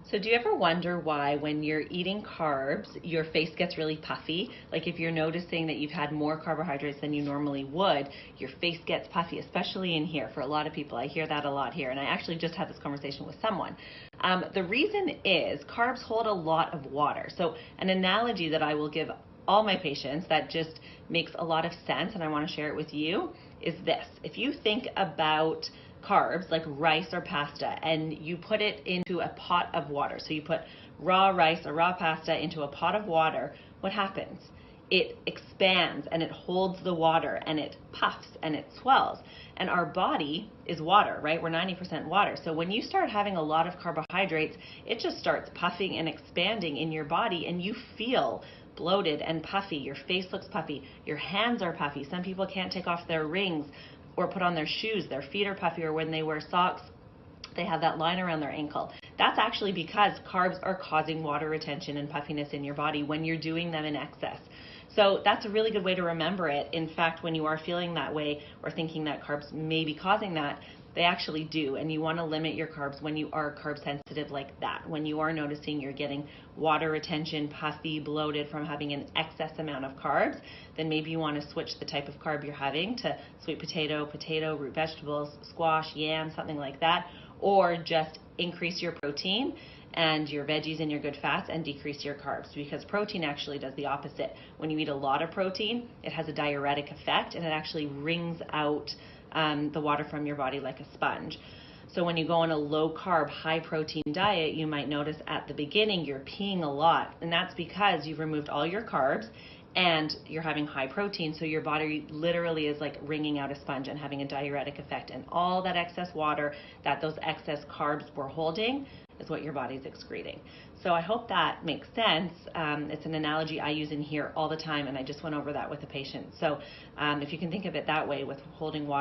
So do you ever wonder why when you're eating carbs, your face gets really puffy? Like if you're noticing that you've had more carbohydrates than you normally would, your face gets puffy, especially in here. For a lot of people, I hear that a lot here. And I actually just had this conversation with someone. The reason is carbs hold a lot of water. So an analogy that I will give all my patients that just makes a lot of sense, and I want to share it with you, is this. If you think about carbs like rice or pasta and you put it into a pot of water, so you put raw rice or raw pasta into a pot of water, what happens? It expands and it holds the water and it puffs and it swells. And our body is water, right? We're 90% water. So when you start having a lot of carbohydrates, it just starts puffing and expanding in your body and you feel bloated and puffy. Your face looks puffy. Your hands are puffy. Some people can't take off their rings or put on their shoes. Their feet are puffy, or when they wear socks, they have that line around their ankle. That's actually because carbs are causing water retention and puffiness in your body when you're doing them in excess. So that's a really good way to remember it. In fact, when you are feeling that way or thinking that carbs may be causing that, they actually do. And you want to limit your carbs when you are carb sensitive like that. When you are noticing you're getting water retention, puffy, bloated from having an excess amount of carbs, then maybe you want to switch the type of carb you're having to sweet potato, root vegetables, squash, yam, something like that, or just increase your protein and your veggies and your good fats and decrease your carbs, because protein actually does the opposite. When you eat a lot of protein, it has a diuretic effect and it actually wrings out the water from your body like a sponge. So when you go on a low carb, high protein diet, you might notice at the beginning you're peeing a lot, and that's because you've removed all your carbs and you're having high protein, so your body literally is like wringing out a sponge and having a diuretic effect, and all that excess water that those excess carbs were holding is what your body's excreting. So I hope that makes sense. It's an analogy I use in here all the time, and I just went over that with a patient. So if you can think of it that way, with holding water